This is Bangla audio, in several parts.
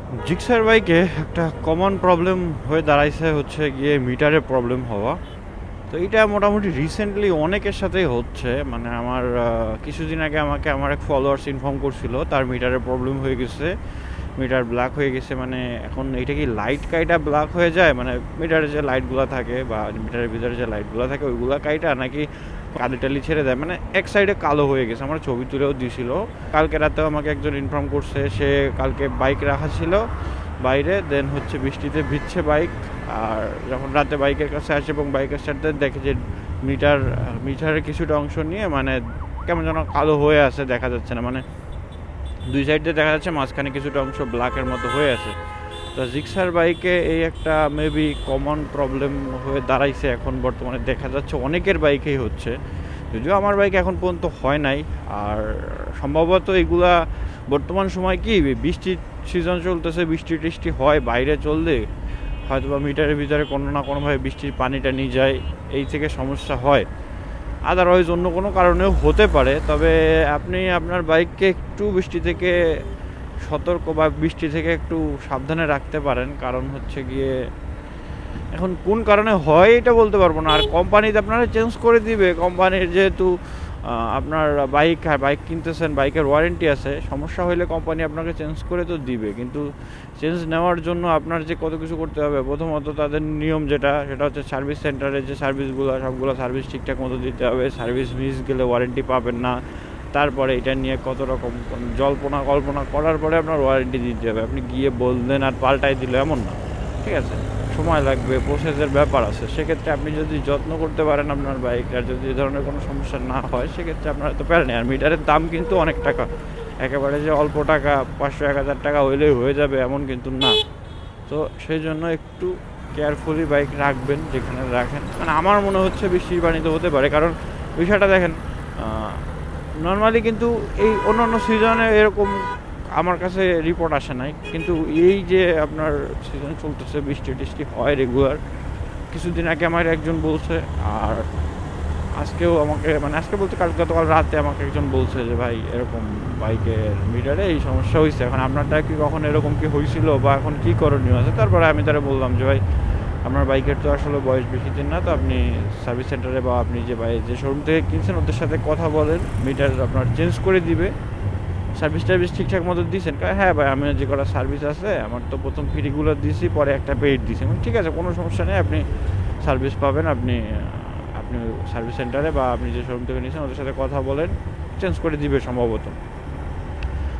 জিক্সার বাইকে একটা কমন প্রবলেম হয়ে দাঁড়াইছে হচ্ছে গিয়ে মিটারের প্রবলেম হওয়া। তো এটা মোটামুটি রিসেন্টলি অনেকের সাথেই হচ্ছে, মানে আমার কিছুদিন আগে আমাকে আমার এক ফলোয়ার্স ইনফর্ম করছিল তার মিটারের প্রবলেম হয়ে গেছে, মিটার ব্ল্যাক হয়ে গেছে। মানে এখন এটা কি লাইট কাইটা ব্ল্যাক হয়ে যায়, মানে মিটারে যে লাইটগুলো থাকে বা মিটারের ভিতরে যে লাইটগুলো থাকে ওইগুলো কাইটা, নাকি কালি টালি ছেড়ে দেয়, মানে এক সাইডে কালো হয়ে গেছে। আমার ছবি তুলেও দিছিল, কালকে রাতেও আমাকে একজন ইনফর্ম করছে, সে কালকে বাইক রাখা ছিল বাইরে, দেন হচ্ছে বৃষ্টিতে ভিজছে বাইক, আর যখন রাতে বাইকের কাছে আসে এবং বাইকের সাথে দেখে যে মিটারের কিছুটা অংশ নিয়ে মানে কেমন যেন কালো হয়ে আছে, দেখা যাচ্ছে না, মানে দুই সাইড দিয়ে দেখা যাচ্ছে, মাঝখানে কিছুটা অংশ ব্ল্যাকের মতো হয়ে আছে। তো জিক্সার বাইকে এই একটা মেবি কমন প্রবলেম হয়ে দাঁড়াইছে, এখন বর্তমানে দেখা যাচ্ছে অনেকের বাইকেই হচ্ছে, যদিও আমার বাইক এখন পর্যন্ত হয় নাই। আর সম্ভবত এগুলা বর্তমান সময় কি বৃষ্টির সিজন চলতেছে, বৃষ্টি টিষ্টি হয়, বাইরে চললে হয়তো বা মিটারের ভিতরে কোনো না কোনোভাবে বৃষ্টির পানিটা নিয়ে যায়, এই থেকে সমস্যা হয়। আদারওয়াইজ অন্য কোনো কারণেও হতে পারে। তবে আপনি আপনার বাইককে একটু বৃষ্টি থেকে সতর্ক বা বৃষ্টি থেকে একটু সাবধানে রাখতে পারেন, কারণ হচ্ছে গিয়ে এখন কোন কারণে হয় এটা বলতে পারবো না। আর কোম্পানিতে আপনারা চেঞ্জ করে দিবে, কোম্পানির যেহেতু আপনার বাইক কিনতেছেন, বাইকের ওয়ারেন্টি আছে, সমস্যা হলে কোম্পানি আপনাকে চেঞ্জ করে তো দিবে, কিন্তু চেঞ্জ নেওয়ার জন্য আপনার যে কত কিছু করতে হবে। প্রথমত তাদের নিয়ম সেটা হচ্ছে সার্ভিস সেন্টারে যে সার্ভিসগুলো, সবগুলো সার্ভিস ঠিকঠাক মতো দিতে হবে, সার্ভিস মিস গেলে ওয়ারেন্টি পাবেন না। তারপরে এটা নিয়ে কত রকম জল্পনা কল্পনা করার পরে আপনার ওয়ারেন্টি দিতে হবে, আপনি গিয়ে বললেন আর পাল্টাই দিল এমন না, ঠিক আছে, সময় লাগবে, প্রসেসের ব্যাপার আছে। সেক্ষেত্রে আপনি যদি যত্ন করতে পারেন আপনার বাইক, আর যদি এই ধরনের কোনো সমস্যা না হয়, সেক্ষেত্রে আপনার তো প্যারা নেই। আর মিটারের দাম কিন্তু অনেক টাকা, একেবারে যে অল্প টাকা 500-1000 টাকা হইলেই হয়ে যাবে এমন কিন্তু না। তো সেই জন্য একটু কেয়ারফুলি বাইক রাখবেন যেখানে রাখেন। মানে আমার মনে হচ্ছে বৃষ্টির পানিতে হতে পারে, কারণ বিষয়টা দেখেন, নর্মালি কিন্তু এই অন্য সিজনে এরকম আমার কাছে রিপোর্ট আসে নাই, কিন্তু এই যে আপনার সিজন চলতেছে, বৃষ্টি টিষ্টি হয় রেগুলার, কিছুদিন আগে আমার একজন বলছে, আর আজকেও আমাকে, মানে আজকে বলতে গতকাল রাতে আমাকে একজন বলছে যে ভাই এরকম বাইকের মিটারে এই সমস্যা হয়েছে। এখন আপনারটা কি কখন এরকম কি হয়েছিল বা এখন কি করণীয় আছে? তারপরে আমি তারা বললাম যে ভাই আপনার বাইকের তো আসলে বয়স বেশি দিন না, তো আপনি সার্ভিস সেন্টারে বা আপনি যে শোরুম থেকে কিনছেন ওদের সাথে কথা বলেন, মিটার আপনার চেঞ্জ করে দিবে। সার্ভিস টার্ভিস ঠিকঠাক মতো দিয়েছেন? হ্যাঁ ভাই, আমি যে কটা সার্ভিস আছে আমার তো প্রথম ফ্রিগুলো দিয়েছি, পরে একটা পেইড দিয়েছি। ঠিক আছে, কোনো সমস্যা নেই, আপনি সার্ভিস পাবেন। আপনি আপনি সার্ভিস সেন্টারে বা আপনি যে শোরুম থেকে নিয়েছেন ওদের সাথে কথা বলেন, চেঞ্জ করে দিবে সম্ভবত।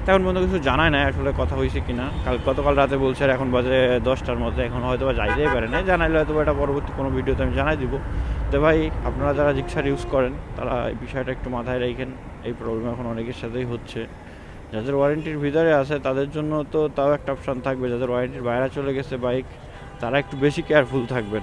এখন পর্যন্ত কিছু জানায় না আসলে কথা হয়েছে কি না। গতকাল রাতে বলছে, আর এখন বাজে 10টার মধ্যে, এখন হয়তো বা যাইতেই পারে না। জানাইলে হয়তো এটা পরবর্তী কোনো ভিডিওতে আমি জানাই দিব। তো ভাই, আপনারা যারা জিক্সার ইউজ করেন তারা এই বিষয়টা একটু মাথায় রাখেন, এই প্রবলেম এখন অনেকের সাথেই হচ্ছে। যাদের ওয়ারেন্টির ভিতরে আছে তাদের জন্য তো তাও একটা অপশান থাকবে, যাদের ওয়ারেন্টির বাইরে চলে গেছে বাইক, তারা একটু বেশি কেয়ারফুল থাকবেন।